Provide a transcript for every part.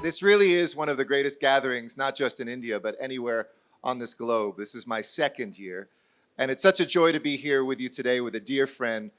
This really is one of the greatest gatherings, not just in India, but anywhere on this globe. This is my second year, and it's such a joy to be here with you today with a dear friend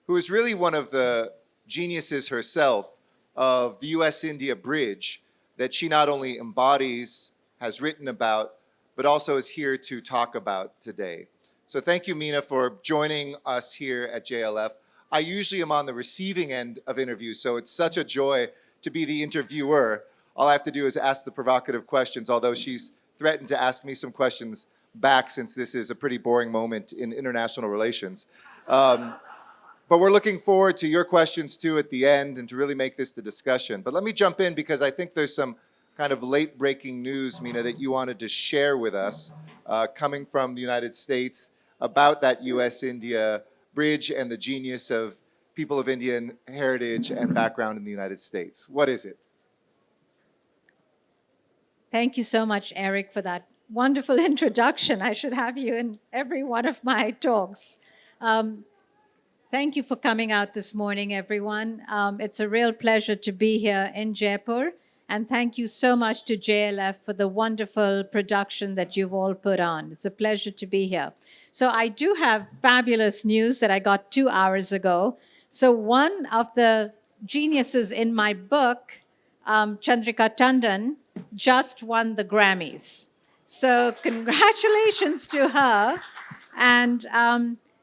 who is really one of the geniuses herself of the US-India bridge that she not only embodies, has written about, but also is here to talk about today. So thank you, Meena, for joining us here at JLF. I usually am on the receiving end of interviews, so it's such a joy to be the interviewer. All I have to do is ask the provocative questions, although she's threatened to ask me some questions back since this is a pretty boring moment in international relations. But we're looking forward to your questions too at the end and to really make this the discussion. But let me jump in because I think there's some kind of late breaking news, Meena, that you wanted to share with us coming from the United States about that US-India bridge and the genius of people of Indian heritage and background in the United States. What is it? Thank you so much, Eric, for that wonderful introduction. I should have you in every one of my talks. Thank you for coming out this morning, everyone. It's a real pleasure to be here in Jaipur. And thank you so much to JLF for the wonderful production that you've all put on. It's a pleasure to be here. So I do have fabulous news that I got 2 hours ago. So one of the geniuses in my book, Chandrika Tandon, just won the Grammys. So congratulations to her. And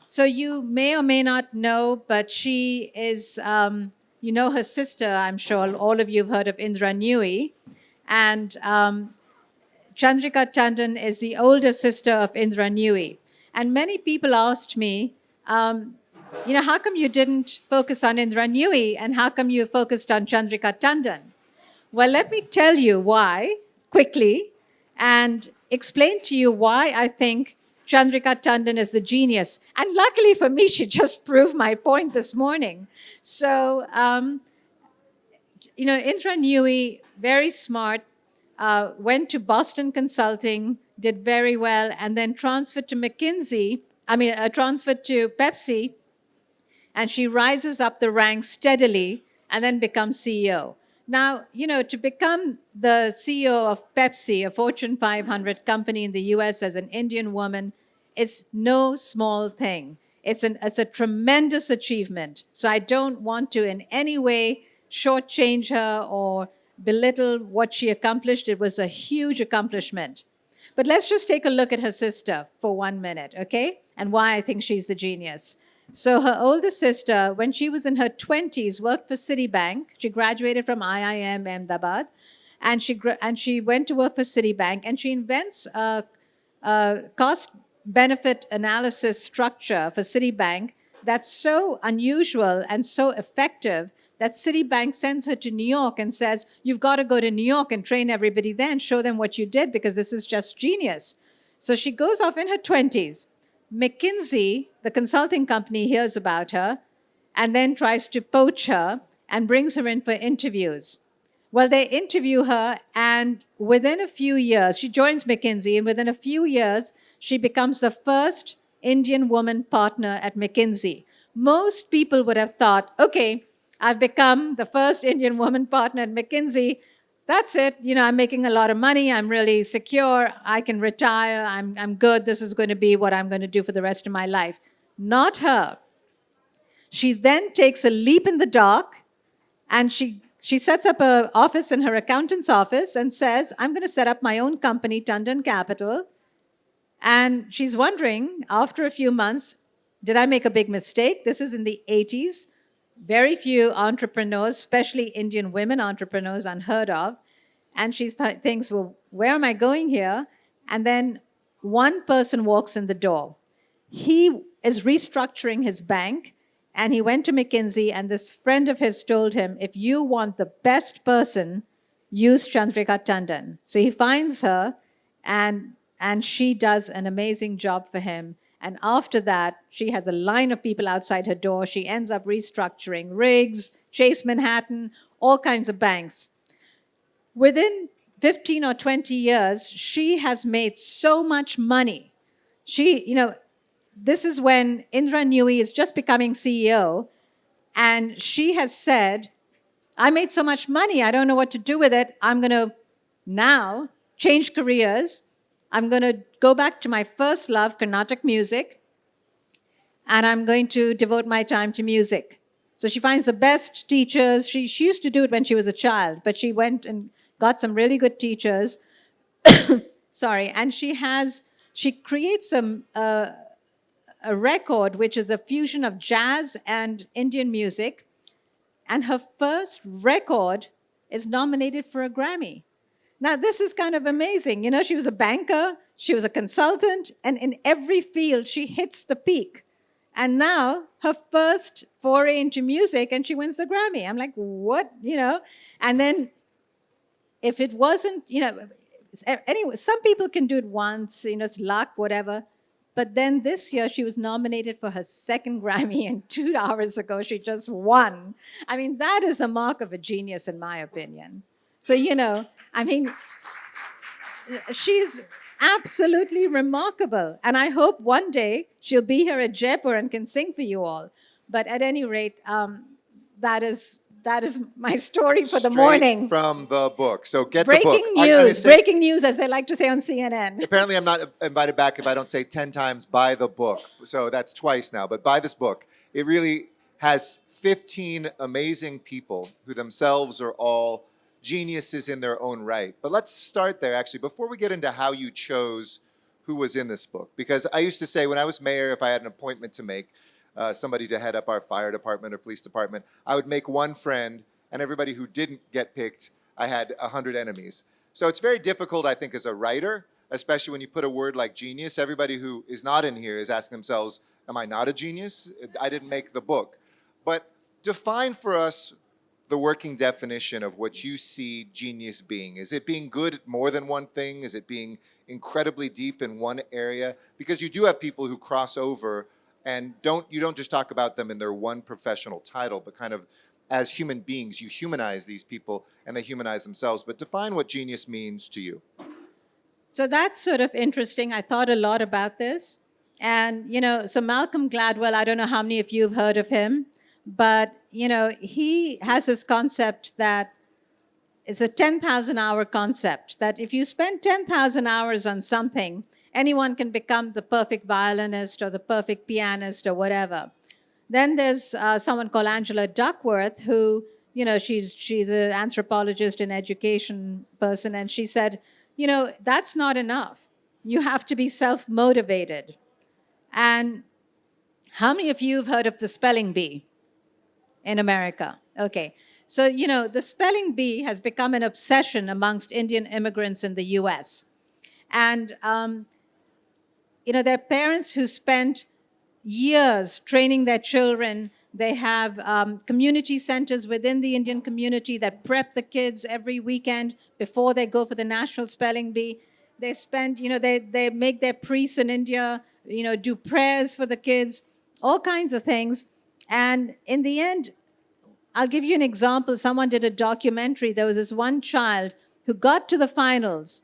so you may or may not know, but she is, you know her sister, I'm sure all of you have heard of Indra Nooyi. And Chandrika Tandon is the older sister of Indra Nooyi. And many people asked me, you know, how come you didn't focus on Indra Nooyi and how come you focused on Chandrika Tandon? Well, let me tell you why quickly and explain to you why I think Chandrika Tandon is the genius. And luckily for me, she just proved my point this morning. So, you know, Indra Nooyi, very smart, went to Boston Consulting, did very well, and then transferred to transferred to Pepsi, and she rises up the ranks steadily and then becomes CEO. Now, you know, to become the CEO of Pepsi, a Fortune 500 company in the US as an Indian woman, is no small thing. It's a tremendous achievement. So I don't want to in any way shortchange her or belittle what she accomplished. It was a huge accomplishment. But let's just take a look at her sister for 1 minute, okay? And why I think she's the genius. So her older sister, when she was in her 20s, worked for Citibank. She graduated from IIM Ahmedabad, and she went to work for Citibank, and she invents a cost-benefit analysis structure for Citibank that's so unusual and so effective that Citibank sends her to New York and says, you've got to go to New York and train everybody there and show them what you did because this is just genius. So she goes off in her 20s. McKinsey, the consulting company, hears about her and then tries to poach her and brings her in for interviews. Well, they interview her, and within a few years, she joins McKinsey, and within a few years, she becomes the first Indian woman partner at McKinsey. Most people would have thought, okay, I've become the first Indian woman partner at McKinsey. That's it. You know, I'm making a lot of money. I'm really secure. I can retire. I'm good. This is going to be what I'm going to do for the rest of my life. Not her. She then takes a leap in the dark, and she sets up an office in her accountant's office and says, I'm going to set up my own company, Tandon Capital. And she's wondering, after a few months, did I make a big mistake? This is in the 80s. Very few entrepreneurs, especially Indian women entrepreneurs, unheard of. And she thinks, well, where am I going here? And then one person walks in the door. He is restructuring his bank, and he went to McKinsey, and this friend of his told him, if you want the best person, use Chandrika Tandon. So he finds her, and she does an amazing job for him. And after that, she has a line of people outside her door. She ends up restructuring Riggs, Chase Manhattan, all kinds of banks. Within 15 or 20 years, she has made so much money. This is when Indra Nooyi is just becoming CEO, and she has said, I made so much money, I don't know what to do with it. I'm going to now change careers. I'm going to go back to my first love, Carnatic music, and I'm going to devote my time to music. So she finds the best teachers. She used to do it when she was a child, but she went and got some really good teachers. Sorry, and she creates a record which is a fusion of jazz and Indian music, and her first record is nominated for a Grammy. Now, this is kind of amazing. You know, she was a banker, she was a consultant, and in every field, she hits the peak. And now, her first foray into music, and she wins the Grammy. I'm like, what? You know? And then, if it wasn't, you know, anyway, some people can do it once, you know, it's luck, whatever. But then this year, she was nominated for her second Grammy, and 2 hours ago, she just won. I mean, that is the mark of a genius, in my opinion. So, you know, I mean, she's absolutely remarkable. And I hope one day she'll be here at Jaipur and can sing for you all. But at any rate, that is my story for the morning. Straight from the book. So get Breaking the book. news, breaking news, as they like to say on CNN. Apparently, I'm not invited back if I don't say 10 times, buy the book. So that's twice now, but buy this book. It really has 15 amazing people who themselves are all geniuses in their own right. But let's start there, actually, before we get into how you chose who was in this book. Because I used to say when I was mayor, if I had an appointment to make, somebody to head up our fire department or police department, I would make one friend, and everybody who didn't get picked, I had 100 enemies. So it's very difficult, I think, as a writer, especially when you put a word like genius. Everybody who is not in here is asking themselves, am I not a genius? I didn't make the book. But define for us the working definition of what you see genius being. Is it being good at more than one thing? Is it being incredibly deep in one area? Because you do have people who cross over and you don't just talk about them in their one professional title, but kind of as human beings, you humanize these people and they humanize themselves. But define what genius means to you. So that's sort of interesting. I thought a lot about this. And, you know, so Malcolm Gladwell, I don't know how many of you have heard of him, but, you know, he has this concept that it's a 10,000 hour concept, that if you spend 10,000 hours on something, anyone can become the perfect violinist or the perfect pianist or whatever. Then there's someone called Angela Duckworth, who, you know, she's an anthropologist and education person, and she said, you know, that's not enough. You have to be self-motivated. And how many of you have heard of the spelling bee in America? Okay. So, you know, the spelling bee has become an obsession amongst Indian immigrants in the US. And, you know, there are parents who spent years training their children. They have community centers within the Indian community that prep the kids every weekend before they go for the National Spelling Bee. They spend, you know, they make their priests in India, you know, do prayers for the kids, all kinds of things. And in the end, I'll give you an example. Someone did a documentary. There was this one child who got to the finals,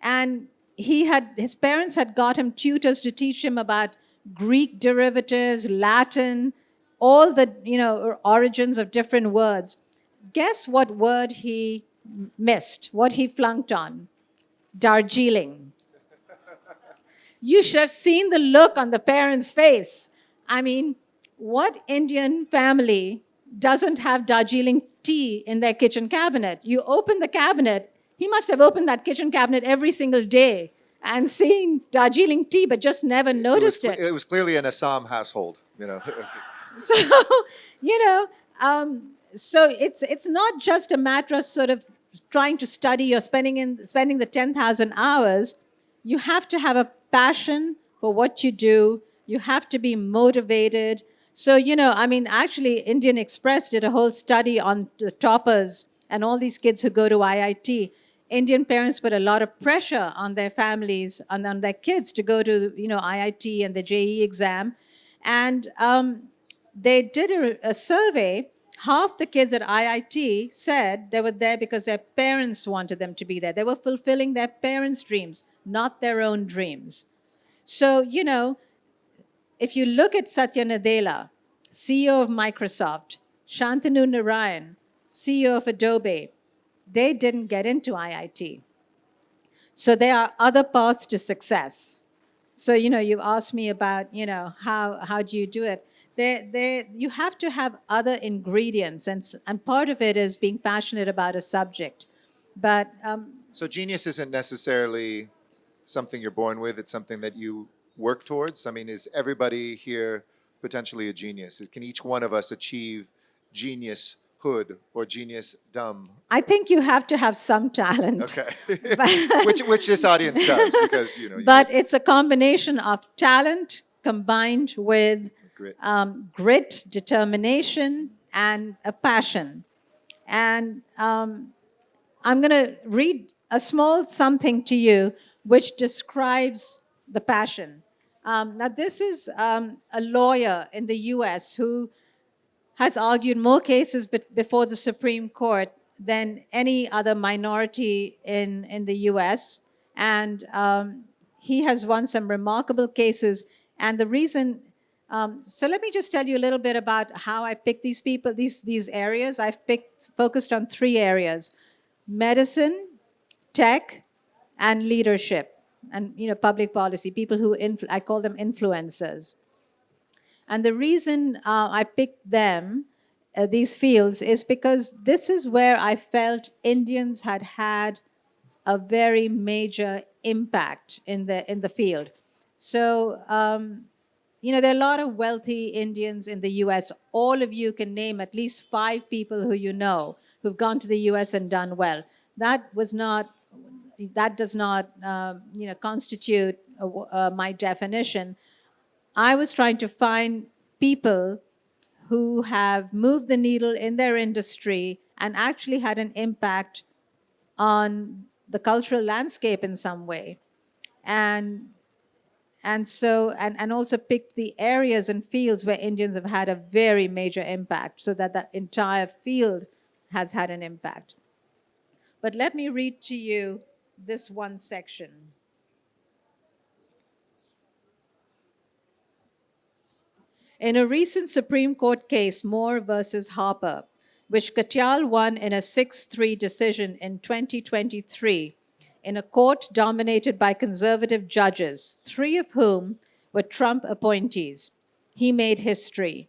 and his parents had got him tutors to teach him about Greek derivatives, Latin, all the, you know, origins of different words. Guess what word he missed, what he flunked on? Darjeeling. You should have seen the look on the parents' face. I mean, what Indian family doesn't have Darjeeling tea in their kitchen cabinet? You open the cabinet, he must have opened that kitchen cabinet every single day and seen Darjeeling tea, but just never noticed it. It was clearly an Assam household, you know. So, you know, so it's not just a matter of sort of trying to study or spending the 10,000 hours. You have to have a passion for what you do. You have to be motivated. So, you know, I mean, actually, Indian Express did a whole study on the toppers and all these kids who go to IIT. Indian parents put a lot of pressure on their families, on their kids to go to, you know, IIT and the JEE exam. And they did a survey. Half the kids at IIT said they were there because their parents wanted them to be there. They were fulfilling their parents' dreams, not their own dreams. So, you know, if you look at Satya Nadella, CEO of Microsoft, Shantanu Narayan, CEO of Adobe, they didn't get into IIT. So there are other paths to success. So, you asked me about, how do you do it? You have to have other ingredients, and part of it is being passionate about a subject. But So genius isn't necessarily something you're born with, it's something that you work towards? I mean, is everybody here potentially a genius? Can each one of us achieve genius hood or genius dumb? I think you have to have some talent. Okay. which this audience does, because, But it's a combination of talent combined with Grit. Grit, determination, and a passion. And I'm going to read a small something to you which describes the passion. Now, this is a lawyer in the US who has argued more cases before the Supreme Court than any other minority in the US. And he has won some remarkable cases. And the reason, so let me just tell you a little bit about how I picked these people, these areas. I've focused on 3 areas: medicine, tech, and leadership, and public policy, people who, I call them influencers. And the reason I picked them, these fields, is because this is where I felt Indians had a very major impact in the field. So, there are a lot of wealthy Indians in the US. All of you can name at least 5 people who've gone to the US and done well. That does not constitute my definition. I was trying to find people who have moved the needle in their industry and actually had an impact on the cultural landscape in some way. And also picked the areas and fields where Indians have had a very major impact, so that the entire field has had an impact. But let me read to you this one section. In a recent Supreme Court case, Moore versus Harper, which Katyal won in a 6-3 decision in 2023, in a court dominated by conservative judges, 3 of whom were Trump appointees, he made history.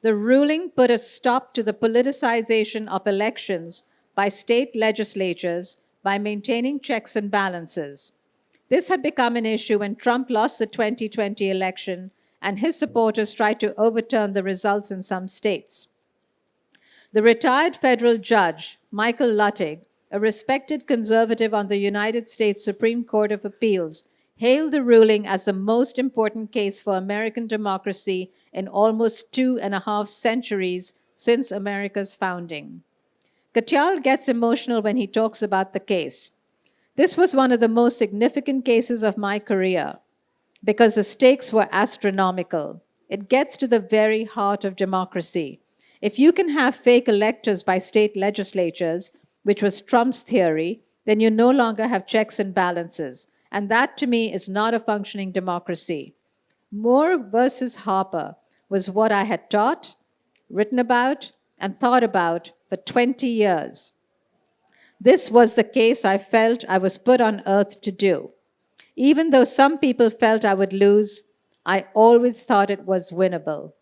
The ruling put a stop to the politicization of elections by state legislatures by maintaining checks and balances. This had become an issue when Trump lost the 2020 election and his supporters tried to overturn the results in some states. The retired federal judge, Michael Luttig, a respected conservative on the United States Supreme Court of Appeals, hailed the ruling as the most important case for American democracy in almost 2.5 centuries since America's founding. Katyal gets emotional when he talks about the case. This was one of the most significant cases of my career because the stakes were astronomical. It gets to the very heart of democracy. If you can have fake electors by state legislatures, which was Trump's theory, then you no longer have checks and balances. And that, to me, is not a functioning democracy. Moore versus Harper was what I had taught, written about, and thought about for 20 years. This was the case I felt I was put on earth to do. Even though some people felt I would lose, I always thought it was winnable.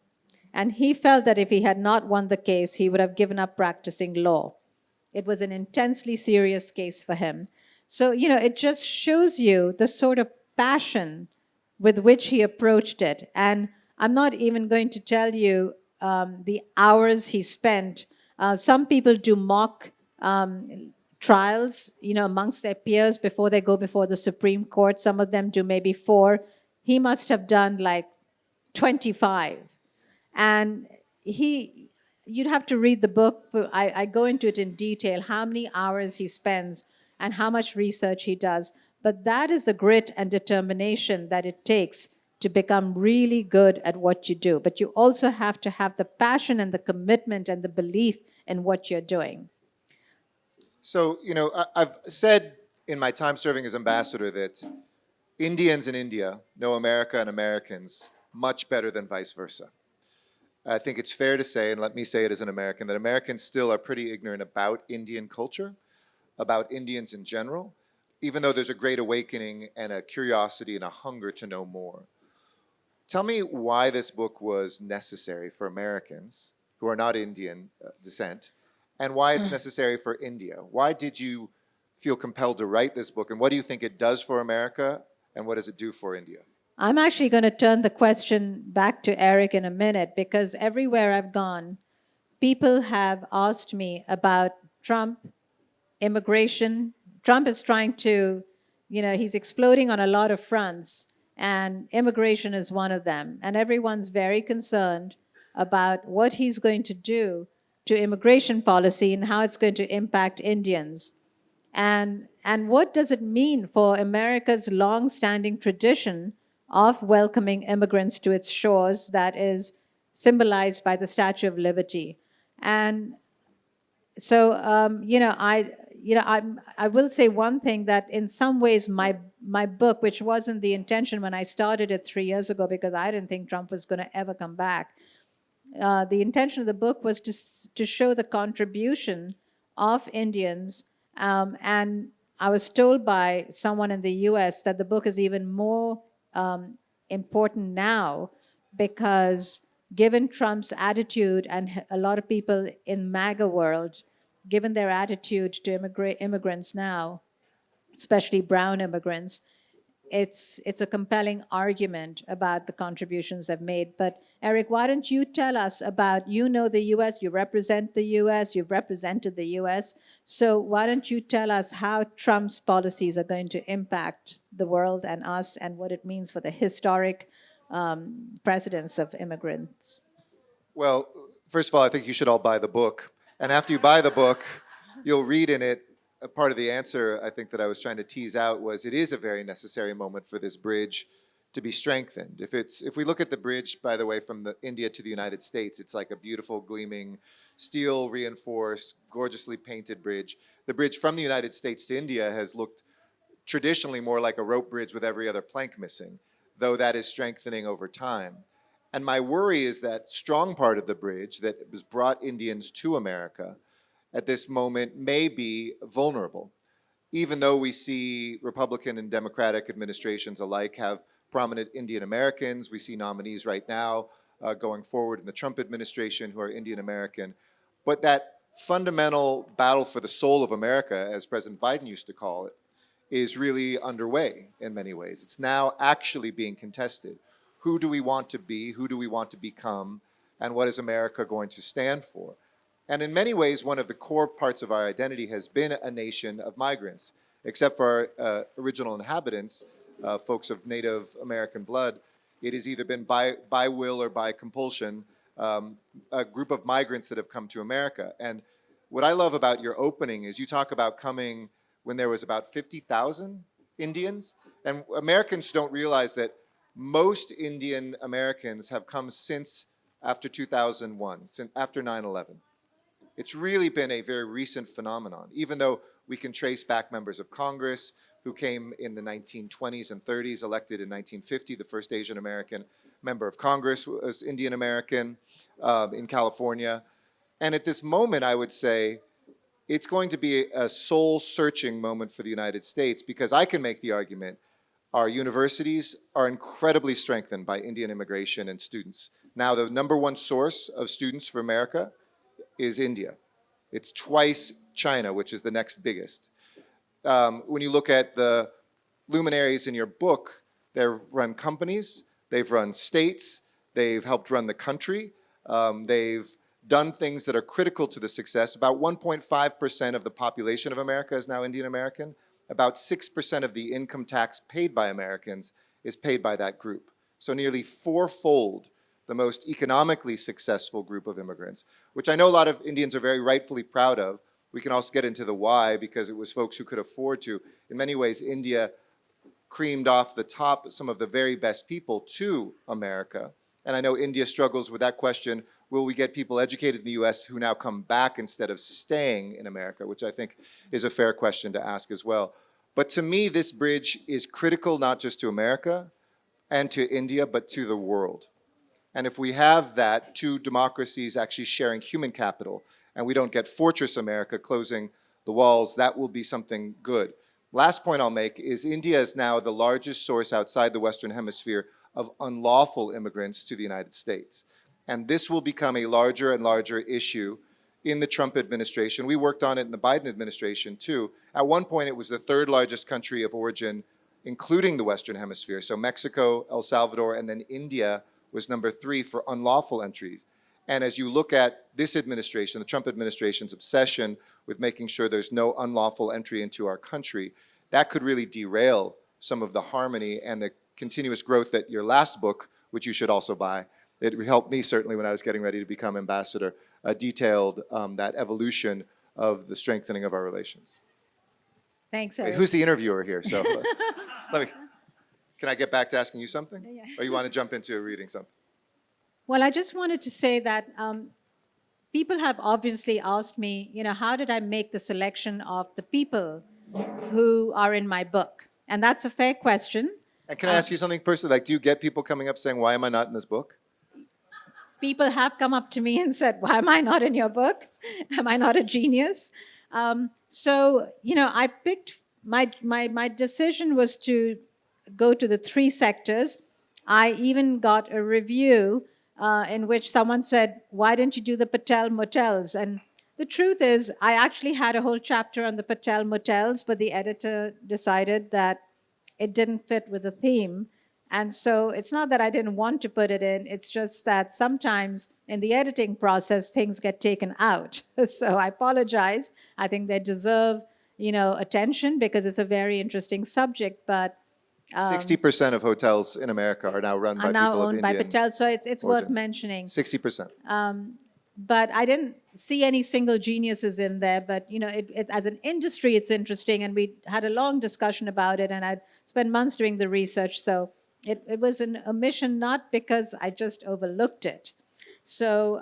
And he felt that if he had not won the case, he would have given up practicing law. It was an intensely serious case for him. So, it just shows you the sort of passion with which he approached it. And I'm not even going to tell you the hours he spent. Some people do mock trials, amongst their peers before they go before the Supreme Court. Some of them do maybe 4. He must have done like 25. And you'd have to read the book. I go into it in detail, how many hours he spends and how much research he does. But that is the grit and determination that it takes to become really good at what you do. But you also have to have the passion and the commitment and the belief in what you're doing. So, I've said in my time serving as ambassador that Indians in India know America and Americans much better than vice versa. I think it's fair to say, and let me say it as an American, that Americans still are pretty ignorant about Indian culture, about Indians in general, even though there's a great awakening and a curiosity and a hunger to know more. Tell me why this book was necessary for Americans who are not Indian descent, and why it's necessary for India. Why did you feel compelled to write this book, and what do you think it does for America, and what does it do for India? I'm actually going to turn the question back to Eric in a minute, because everywhere I've gone, people have asked me about Trump, immigration. Trump is trying to, he's exploding on a lot of fronts, and immigration is one of them. And everyone's very concerned about what he's going to do to immigration policy and how it's going to impact Indians. And what does it mean for America's long-standing tradition of welcoming immigrants to its shores that is symbolized by the Statue of Liberty? And so, I will say one thing, that in some ways my book, which wasn't the intention when I started it 3 years ago, because I didn't think Trump was going to ever come back. The intention of the book was to show the contribution of Indians. And I was told by someone in the US that the book is even more important now, because given Trump's attitude and a lot of people in MAGA world, given their attitude to immigrants now, especially brown immigrants, it's a compelling argument about the contributions they've made. But Eric, why don't you tell us about, the US, you represent the US, you've represented the US, so why don't you tell us how Trump's policies are going to impact the world and us, and what it means for the historic precedence of immigrants? Well, first of all, I think you should all buy the book. And after you buy the book, you'll read in it, a part of the answer I think that I was trying to tease out was, it is a very necessary moment for this bridge to be strengthened. If we look at the bridge, by the way, from India to the United States, it's like a beautiful, gleaming, steel reinforced, gorgeously painted bridge. The bridge from the United States to India has looked traditionally more like a rope bridge with every other plank missing, though that is strengthening over time. And my worry is that strong part of the bridge that has brought Indians to America at this moment may be vulnerable, even though we see Republican and Democratic administrations alike have prominent Indian Americans. We see nominees right now going forward in the Trump administration who are Indian American. But that fundamental battle for the soul of America, as President Biden used to call it, is really underway in many ways. It's now actually being contested. Who do we want to be? Who do we want to become? And what is America going to stand for? And in many ways, one of the core parts of our identity has been a nation of migrants. Except for our original inhabitants, folks of Native American blood, it has either been by will or by compulsion, a group of migrants that have come to America. And what I love about your opening is you talk about coming when there was about 50,000 Indians. And Americans don't realize that most Indian Americans have come since after 2001, since after 9/11. It's really been a very recent phenomenon, even though we can trace back members of Congress who came in the 1920s and 30s, elected in 1950. The first Asian American member of Congress was Indian American in California. And at this moment, I would say, it's going to be a soul-searching moment for the United States, because I can make the argument our universities are incredibly strengthened by Indian immigration and students. Now, the number one source of students for America is India. It's twice China, which is the next biggest. When you look at the luminaries in your book, they've run companies, they've run states, they've helped run the country, they've done things that are critical to the success. About 1.5% of the population of America is now Indian American. About 6% of the income tax paid by Americans is paid by that group. So nearly fourfold the most economically successful group of immigrants, which I know a lot of Indians are very rightfully proud of. We can also get into the why, because it was folks who could afford to. In many ways, India creamed off the top some of the very best people to America. And I know India struggles with that question, will we get people educated in the US who now come back instead of staying in America, which I think is a fair question to ask as well. But to me, this bridge is critical not just to America and to India, but to the world. And if we have that, two democracies actually sharing human capital, and we don't get Fortress America closing the walls, that will be something good. Last point I'll make is India is now the largest source outside the Western Hemisphere of unlawful immigrants to the United States. And this will become a larger and larger issue in the Trump administration. We worked on it in the Biden administration too. At one point, it was the third largest country of origin, including the Western Hemisphere. So Mexico, El Salvador, and then India was number 3 for unlawful entries. And as you look at this administration, the Trump administration's obsession with making sure there's no unlawful entry into our country, that could really derail some of the harmony and the continuous growth that your last book, which you should also buy, it helped me certainly when I was getting ready to become ambassador, detailed that evolution of the strengthening of our relations. Thanks, Eric. Wait, who's the interviewer here? So can I get back to asking you something? Yeah. Or you want to jump into reading something? Well, I just wanted to say that people have obviously asked me, how did I make the selection of the people who are in my book? And that's a fair question. And can I ask you something personally? Like, do you get people coming up saying, why am I not in this book? People have come up to me and said, why am I not in your book? Am I not a genius? I picked, my decision was to go to the 3 sectors. I even got a review in which someone said, why didn't you do the Patel motels? And the truth is, I actually had a whole chapter on the Patel motels, but the editor decided that it didn't fit with the theme. And so it's not that I didn't want to put it in, it's just that sometimes in the editing process, things get taken out. So I apologize. I think they deserve, attention because it's a very interesting subject, but 60% of hotels in America are now run by are now people of owned by Indian Patel, so it's worth origin. mentioning. 60%. But I didn't see any single geniuses in there. But as an industry, it's interesting, and we had a long discussion about it, and I'd spent months doing the research. So it was an omission, not because I just overlooked it. So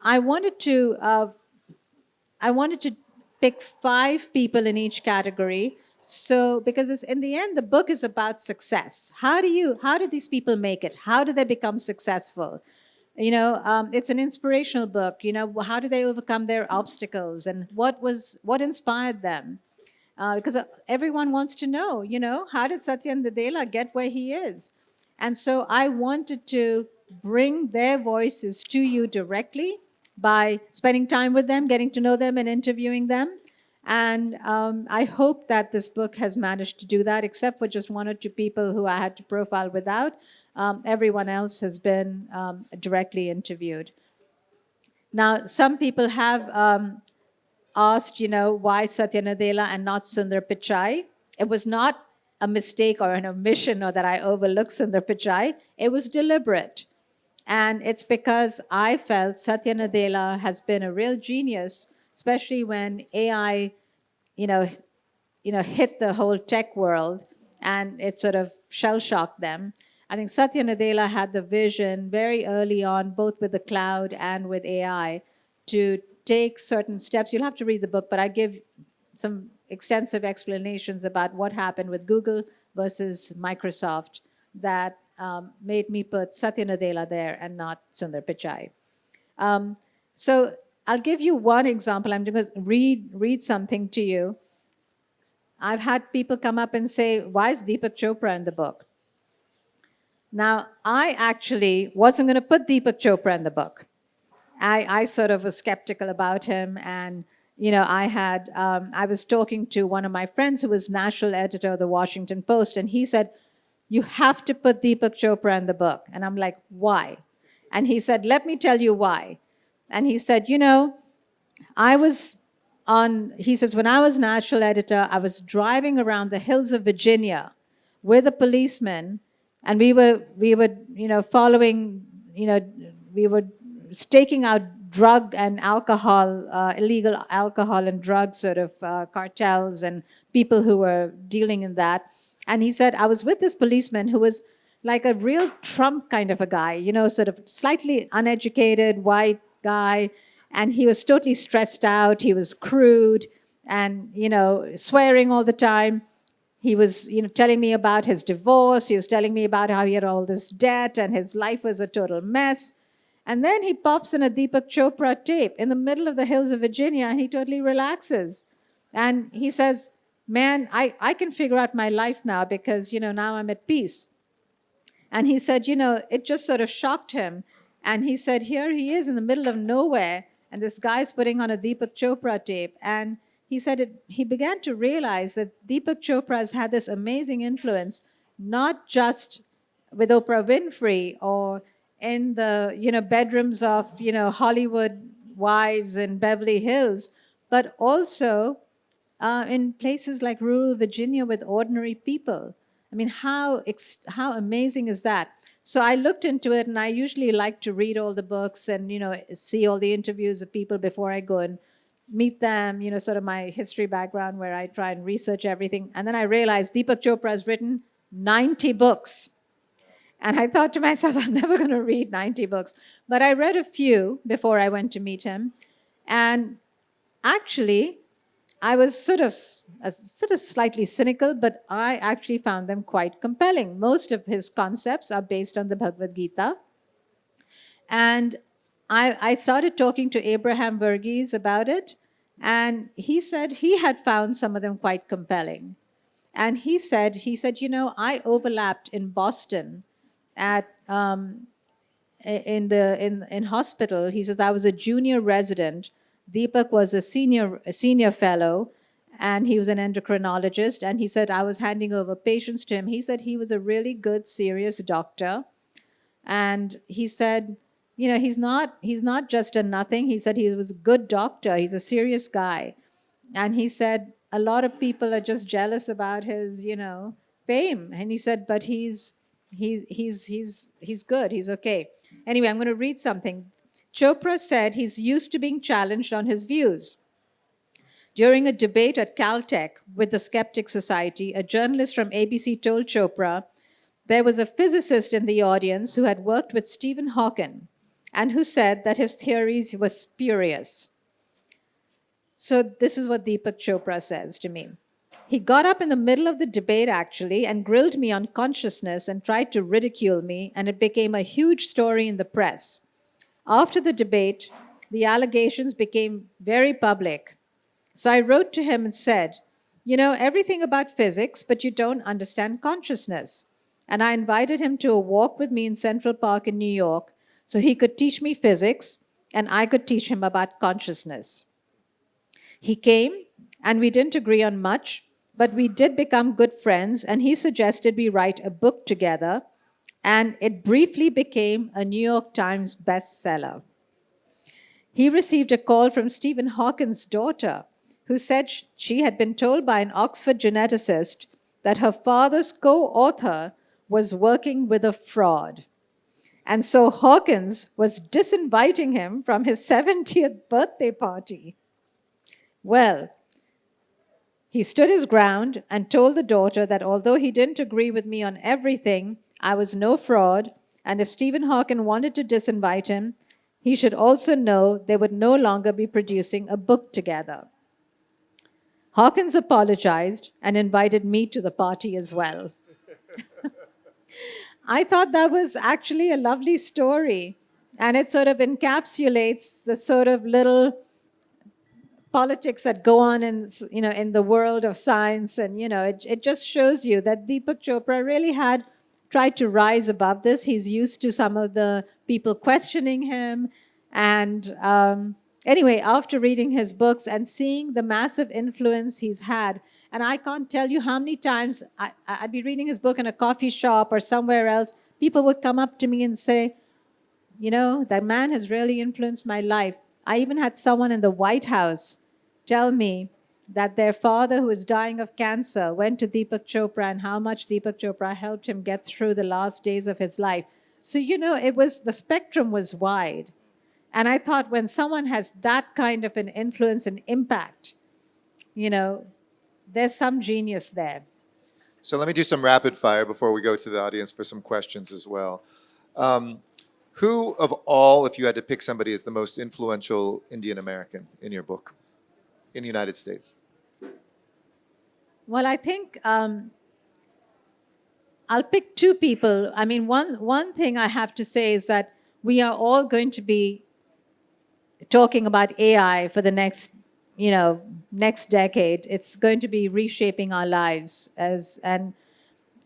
I wanted to pick 5 people in each category. So because in the end, the book is about success. How did these people make it? How did they become successful? It's an inspirational book. How did they overcome their obstacles, and what inspired them? Because everyone wants to know, how did Satya Nadella get where he is? And so I wanted to bring their voices to you directly by spending time with them, getting to know them, and interviewing them. And I hope that this book has managed to do that, except for just 1 or 2 people who I had to profile without. Everyone else has been directly interviewed. Now, some people have asked, why Satya Nadella and not Sundar Pichai? It was not a mistake or an omission or that I overlooked Sundar Pichai. It was deliberate. And it's because I felt Satya Nadella has been a real genius, especially when AI, hit the whole tech world and it sort of shell-shocked them. I think Satya Nadella had the vision very early on, both with the cloud and with AI, to take certain steps. You'll have to read the book, but I give some extensive explanations about what happened with Google versus Microsoft that made me put Satya Nadella there and not Sundar Pichai. So I'll give you one example. I'm going to read something to you. I've had people come up and say, why is Deepak Chopra in the book? Now, I actually wasn't going to put Deepak Chopra in the book. I sort of was skeptical about him. And, I was talking to one of my friends who was national editor of the Washington Post, and he said, you have to put Deepak Chopra in the book. And I'm like, why? And he said, let me tell you why. And he said, when I was national editor, I was driving around the hills of Virginia with a policeman, and we were following, we were staking out drug and alcohol, illegal alcohol and drug sort of cartels and people who were dealing in that. And he said, I was with this policeman who was like a real Trump kind of a guy, sort of slightly uneducated, white guy. And he was totally stressed out. He was crude and, swearing all the time. he was, telling me about his divorce. He was telling me about how he had all this debt and his life was a total mess. And then he pops in a Deepak Chopra tape in the middle of the hills of Virginia and he totally relaxes. And he says, man, I can figure out my life now because, now I'm at peace. And he said, it just sort of shocked him. And he said, here he is in the middle of nowhere, and this guy's putting on a Deepak Chopra tape. And he said he began to realize that Deepak Chopra has had this amazing influence, not just with Oprah Winfrey or in the bedrooms of Hollywood wives in Beverly Hills, but also in places like rural Virginia with ordinary people. I mean, how amazing is that? So I looked into it, and I usually like to read all the books and see all the interviews of people before I go and meet them. Sort of my history background where I try and research everything. And then I realized Deepak Chopra has written 90 books. And I thought to myself, I'm never going to read 90 books. But I read a few before I went to meet him. And actually, I was sort of slightly cynical, but I actually found them quite compelling. Most of his concepts are based on the Bhagavad Gita. And I started talking to Abraham Verghese about it, and he said he had found some of them quite compelling. And he said, I overlapped in Boston at in hospital. He says, I was a junior resident. Deepak was a senior fellow, and he was an endocrinologist. And he said, I was handing over patients to him. He said he was a really good, serious doctor. And he said, he's not just a nothing. He said he was a good doctor. He's a serious guy. And he said, a lot of people are just jealous about his, fame. And he said, but he's good. He's okay. Anyway, I'm going to read something. Chopra said he's used to being challenged on his views. During a debate at Caltech with the Skeptic Society, a journalist from ABC told Chopra there was a physicist in the audience who had worked with Stephen Hawking and who said that his theories were spurious. So this is what Deepak Chopra says to me. He got up in the middle of the debate, actually, and grilled me on consciousness and tried to ridicule me, and it became a huge story in the press. After the debate, the allegations became very public. So I wrote to him and said, everything about physics, but you don't understand consciousness. And I invited him to a walk with me in Central Park in New York so he could teach me physics and I could teach him about consciousness. He came, and we didn't agree on much, but we did become good friends, and he suggested we write a book together, and it briefly became a New York Times bestseller. He received a call from Stephen Hawking's daughter, who said she had been told by an Oxford geneticist that her father's co-author was working with a fraud. And so Hawkins was disinviting him from his 70th birthday party. Well, he stood his ground and told the daughter that although he didn't agree with me on everything, I was no fraud, and if Stephen Hawking wanted to disinvite him, he should also know they would no longer be producing a book together. Hawkins apologized and invited me to the party as well. I thought that was actually a lovely story, and it sort of encapsulates the sort of little politics that go on in the world of science, and it just shows you that Deepak Chopra really had tried to rise above this. He's used to some of the people questioning him, and anyway, after reading his books and seeing the massive influence he's had, and I can't tell you how many times I'd be reading his book in a coffee shop or somewhere else, people would come up to me and say, that man has really influenced my life. I even had someone in the White House tell me that their father, who was dying of cancer, went to Deepak Chopra and how much Deepak Chopra helped him get through the last days of his life. So, the spectrum was wide. And I thought when someone has that kind of an influence and impact, there's some genius there. So let me do some rapid fire before we go to the audience for some questions as well. Who of all, if you had to pick somebody, is the most influential Indian American in your book, in the United States? Well, I think I'll pick two people. I mean, one thing I have to say is that we are all going to be talking about AI for the next decade. It's going to be reshaping our lives and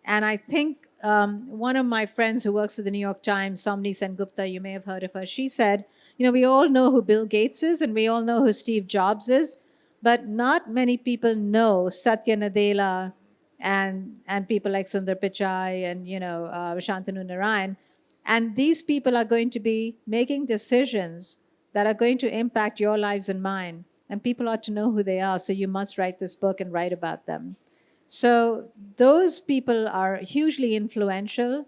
I think one of my friends who works at the New York Times, Somni Sengupta, you may have heard of her, she said, we all know who Bill Gates is and we all know who Steve Jobs is, but not many people know Satya Nadella and people like Sundar Pichai and, Shantanu Narayan. And these people are going to be making decisions that are going to impact your lives and mine. And people ought to know who they are, so you must write this book and write about them. So those people are hugely influential,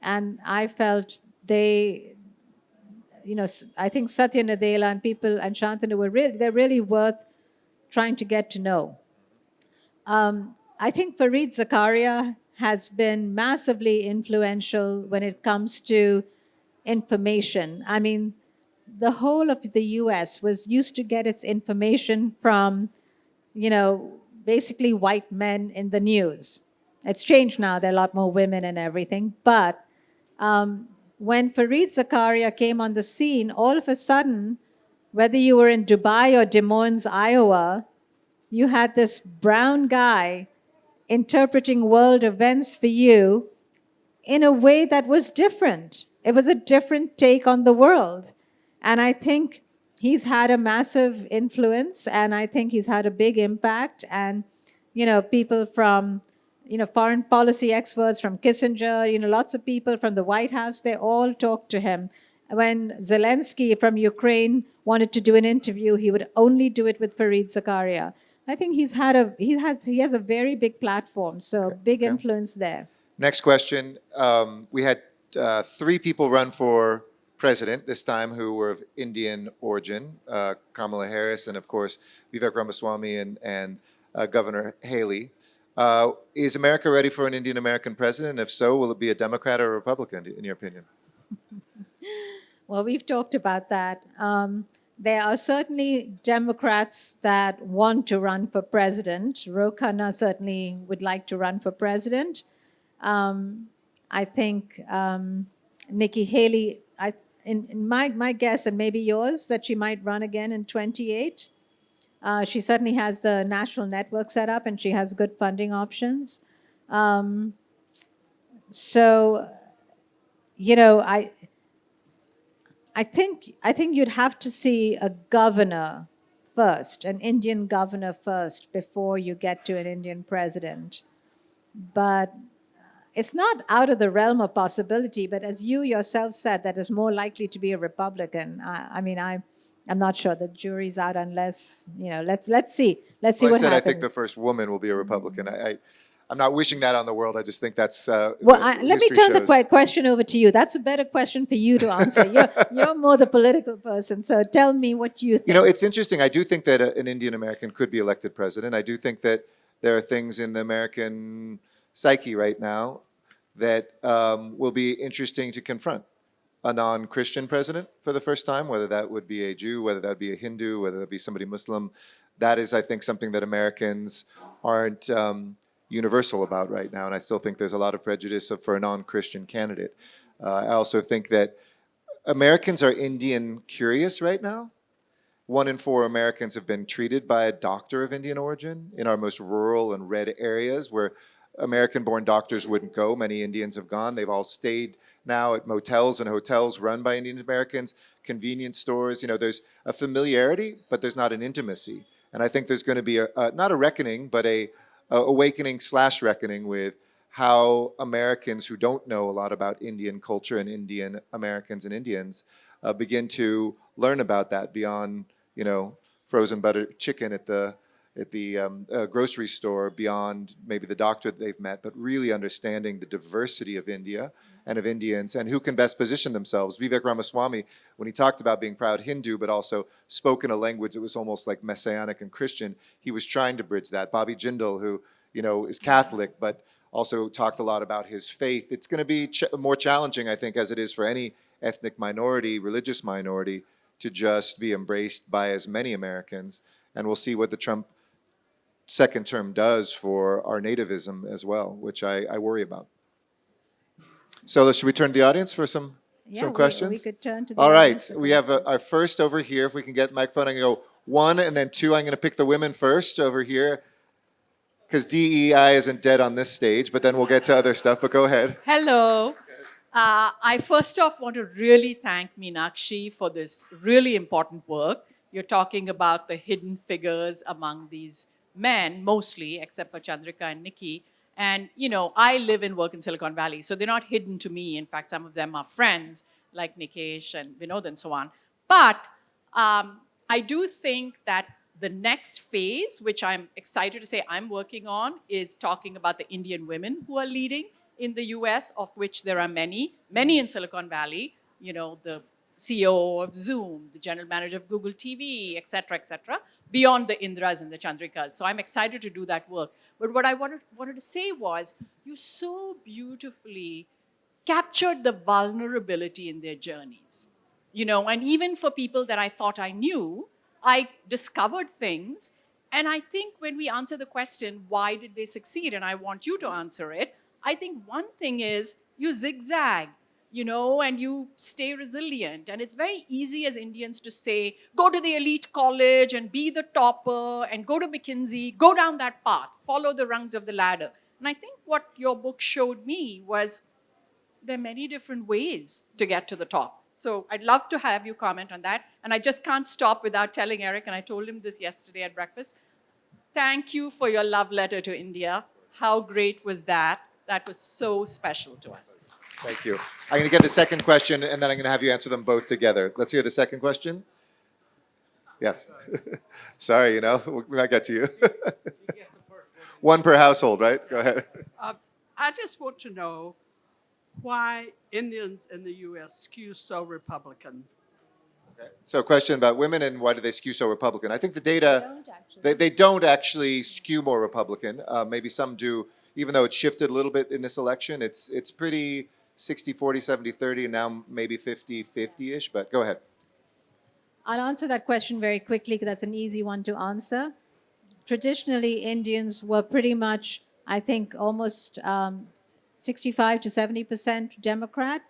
and I felt I think Satya Nadella and people and Shantanu they're really worth trying to get to know. I think Fareed Zakaria has been massively influential when it comes to information. I mean, the whole of the US was used to get its information from, basically white men in the news. It's changed now, there are a lot more women and everything. But when Fareed Zakaria came on the scene, all of a sudden, whether you were in Dubai or Des Moines, Iowa, you had this brown guy interpreting world events for you in a way that was different. It was a different take on the world. And I think he's had a massive influence, and I think he's had a big impact. And, people from, foreign policy experts from Kissinger, lots of people from the White House, they all talked to him. When Zelensky from Ukraine wanted to do an interview, he would only do it with Fareed Zakaria. I think he has a very big platform, so big influence there. Next question. We had three people run for president this time who were of Indian origin, Kamala Harris and, of course, Vivek Ramaswamy and Governor Haley. Is America ready for an Indian American president? If so, will it be a Democrat or a Republican, in your opinion? Well, we've talked about that. There are certainly Democrats that want to run for president. Ro Khanna certainly would like to run for president. I think Nikki Haley, in my guess, and maybe yours, that she might run again in 28. She certainly has the national network set up, and she has good funding options. I think you'd have to see a governor first, an Indian governor first, before you get to an Indian president. But it's not out of the realm of possibility, but as you yourself said, that is more likely to be a Republican. I'm not sure. The jury's out unless, let's see. Let's see what happens. I think the first woman will be a Republican. I'm not wishing that on the world. I just think that's let me turn the question over to you. That's a better question for you to answer. You're more the political person, so tell me what you think. It's interesting. I do think that an Indian American could be elected president. I do think that there are things in the American psyche right now that will be interesting to confront. A non-Christian president for the first time, whether that would be a Jew, whether that would be a Hindu, whether that be somebody Muslim. That is, I think, something that Americans aren't universal about right now. And I still think there's a lot of prejudice for a non-Christian candidate. I also think that Americans are Indian curious right now. 1 in 4 Americans have been treated by a doctor of Indian origin in our most rural and red areas where American-born doctors wouldn't go. Many Indians have gone. They've all stayed now at motels and hotels run by Indian Americans, convenience stores. There's a familiarity, but there's not an intimacy. And I think there's going to be not a reckoning, but a awakening/reckoning with how Americans who don't know a lot about Indian culture and Indian Americans and Indians begin to learn about that beyond, frozen buttered chicken at the grocery store, beyond maybe the doctor that they've met, but really understanding the diversity of India and of Indians and who can best position themselves. Vivek Ramaswamy, when he talked about being proud Hindu, but also spoke in a language that was almost like Messianic and Christian, he was trying to bridge that. Bobby Jindal, who is Catholic, but also talked a lot about his faith. It's going to be more challenging, I think, as it is for any ethnic minority, religious minority, to just be embraced by as many Americans. And we'll see what the Trump second term does for our nativism as well, which I worry about. So should we turn to the audience for some questions? We could turn to the All right, audience. we have our first over here. If we can get the microphone, I'm going to go one and then two. I'm going to pick the women first over here because DEI isn't dead on this stage, but then we'll get to other stuff. But go ahead. Hello. I first off want to really thank Meenakshi for this really important work. You're talking about the hidden figures among these men, mostly, except for Chandrika and Nikki. And, you know, I live and work in Silicon Valley, so they're not hidden to me. In fact, some of them are friends, like Nikesh and Vinod and so on. But I do think that the next phase, which I'm excited to say I'm working on, is talking about the Indian women who are leading in the US, of which there are many in Silicon Valley, you know, the CEO of Zoom, the general manager of Google TV, et cetera, beyond the Indras and the Chandrikas. So I'm excited to do that work. But what I wanted to say was, you so beautifully captured the vulnerability in their journeys. You know, and even for people that I thought I knew, I discovered things. And I think when we answer the question, why did they succeed? And I want you to answer it. I think one thing is you zigzag, you know, and you stay resilient. And it's very easy as Indians to say, go to the elite college and be the topper and go to McKinsey, go down that path, follow the rungs of the ladder. And I think what your book showed me was there are many different ways to get to the top. So I'd love to have you comment on that. And I just can't stop without telling Eric, and I told him this yesterday at breakfast, thank you for your love letter to India. How great was that? That was so special to us. Thank you. I'm going to get the second question, and then I'm going to have you answer them both together. Let's hear the second question. Yes. Sorry, you know, we might get to you. One per household, right? Go ahead. I just want to know why Indians in the U.S. skew so Republican. Okay. So a question about women and why do they skew so Republican? I think the data, They don't actually skew more Republican. Maybe some do, even though it's shifted a little bit in this election. It's pretty 60-40, 70-30, and now maybe 50-50-ish, but go ahead. I'll answer that question very quickly because that's an easy one to answer. Traditionally, Indians were pretty much, I think, almost 65 to 70% Democrat.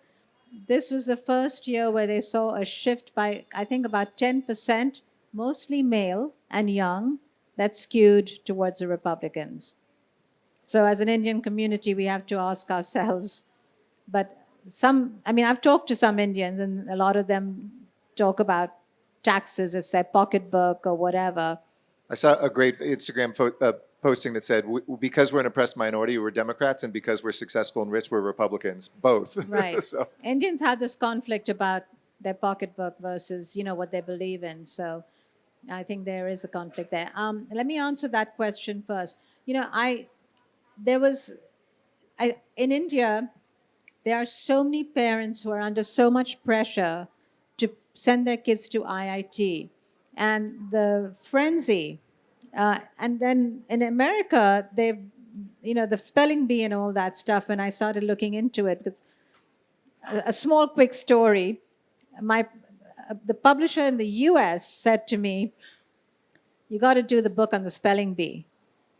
This was the first year where they saw a shift by, I think, about 10%, mostly male and young, that skewed towards the Republicans. So as an Indian community, we have to ask ourselves, but I've talked to some Indians and a lot of them talk about taxes as their pocketbook or whatever. I saw a great Instagram posting that said, because we're an oppressed minority, we're Democrats, and because we're successful and rich, we're Republicans, both. Right. So. Indians have this conflict about their pocketbook versus, you know, what they believe in. So I think there is a conflict there. Let me answer that question first. You know, in India, there are so many parents who are under so much pressure to send their kids to IIT. And the frenzy, and then in America, they've, you know, the spelling bee and all that stuff, and I started looking into it. Because a small, quick story, the publisher in the US said to me, you got to do the book on the spelling bee.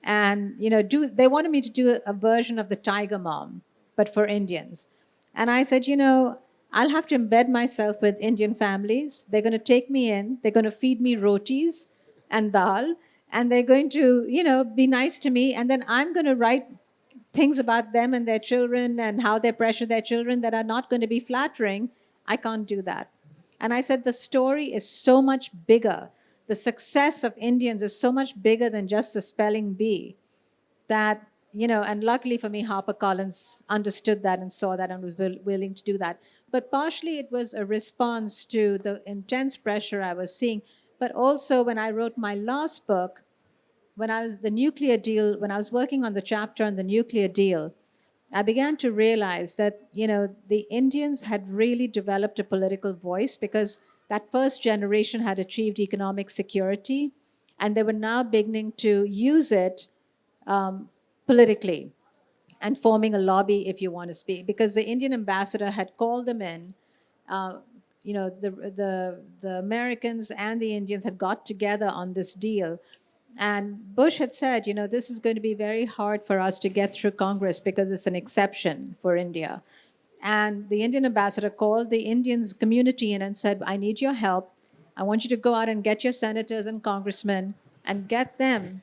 And, you know, they wanted me to do a version of the Tiger Mom, but for Indians. And I said, you know, I'll have to embed myself with Indian families. They're going to take me in. They're going to feed me rotis and dal. And they're going to, you know, be nice to me. And then I'm going to write things about them and their children and how they pressure their children that are not going to be flattering. I can't do that. And I said, the story is so much bigger. The success of Indians is so much bigger than just the spelling bee that, you know, and luckily for me, HarperCollins understood that and saw that and was willing to do that. But partially it was a response to the intense pressure I was seeing. But also when I wrote my last book, when I was working on the chapter on the nuclear deal, I began to realize that, you know, the Indians had really developed a political voice because that first generation had achieved economic security, and they were now beginning to use it politically and forming a lobby, if you want to speak, because the Indian ambassador had called them in. You know, the Americans and the Indians had got together on this deal, And Bush had said, this is going to be very hard for us to get through Congress because it's an exception for India. And the Indian ambassador called the Indians community in and said, I need your help. I want you to go out and get your senators and congressmen and get them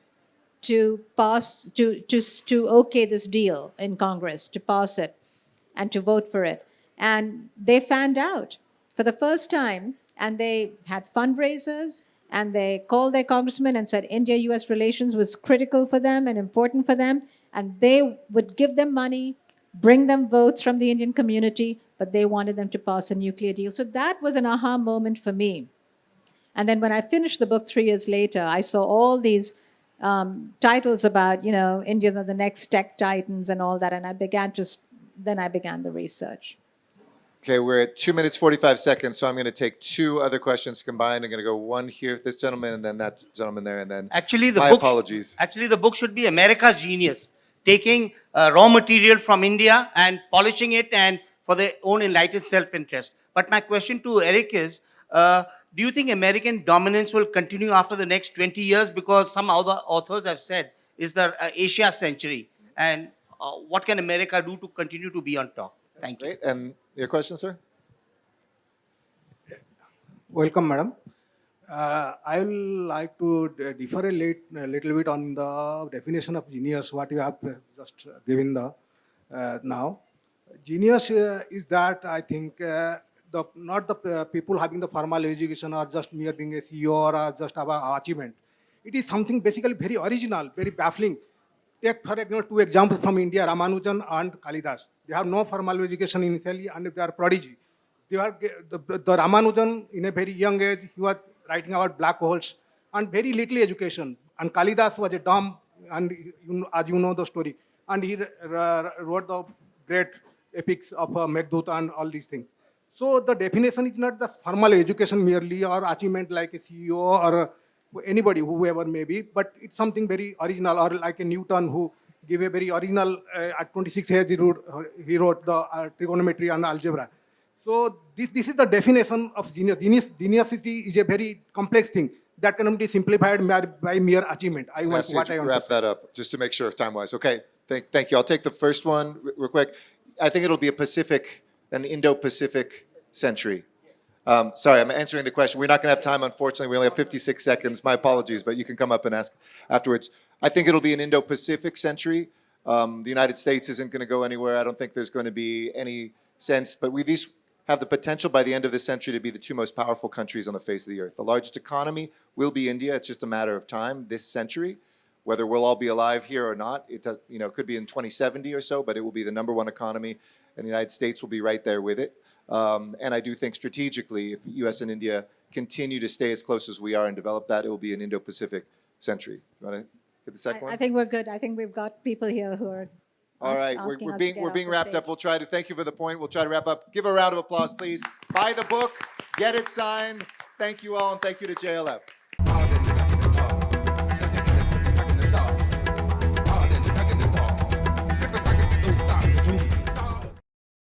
to pass, to okay this deal in Congress, to pass it and to vote for it. And they fanned out for the first time, and they had fundraisers, and they called their congressmen and said India-US relations was critical for them and important for them, and they would give them money, bring them votes from the Indian community, but they wanted them to pass a nuclear deal. So that was an aha moment for me. And then when I finished the book 3 years later, I saw all these titles about, Indians are the next tech titans and all that, and then I began the research. Okay, we're at 2 minutes, 45 seconds, so I'm going to take 2 other questions combined. I'm going to go one here, this gentleman, and then that gentleman there, and then my apologies. Actually, the book should be America's Genius, taking raw material from India and polishing it and for their own enlightened self-interest. But my question to Eric is, do you think American dominance will continue after the next 20 years? Because some other authors have said, is the Asia century? And what can America do to continue to be on top? Thank you. Great. And your question, sir? Welcome, madam. I will like to differ a little bit on the definition of genius, what you have just given now. Genius is that, I think, not the people having the formal education or just mere being a CEO or just our achievement. It is something basically very original, very baffling. Take, for example, 2 examples from India, Ramanujan and Kalidas. They have no formal education initially and they are prodigy. They are, the Ramanujan, in a very young age, he was writing about black holes and very little education. And Kalidas was a dumb, and as you know the story. And he wrote the great epics of Meghdut and all these things. So the definition is not the formal education merely or achievement like a CEO or anybody, whoever may be, but it's something very original, or like a Newton who gave a very original, at 26 years he wrote the trigonometry and algebra. So this is the definition of genius. Geniusity is a very complex thing that cannot be simplified by mere achievement. I want to wrap that up, just to make sure time-wise. Okay, thank you. I'll take the first one real quick. I think it'll be an Indo-Pacific century. Sorry, I'm answering the question. We're not going to have time, unfortunately. We only have 56 seconds. My apologies, but you can come up and ask afterwards. I think it'll be an Indo-Pacific century. The United States isn't going to go anywhere. I don't think there's going to be any sense, but we these have the potential by the end of this century to be the 2 most powerful countries on the face of the earth. The largest economy will be India. It's just a matter of time this century. Whether we'll all be alive here or not, it does, could be in 2070 or so, but it will be the #1 economy, and the United States will be right there with it. And I do think strategically, if US and India continue to stay as close as we are and develop that, it will be an Indo-Pacific century. You want to get the second one? I think we're good. I think we've got people here who are all right, we're being wrapped up. We'll try to thank you for the point. We'll try to wrap up. Give a round of applause, please. Buy the book, get it signed. Thank you all, and thank you to JLF.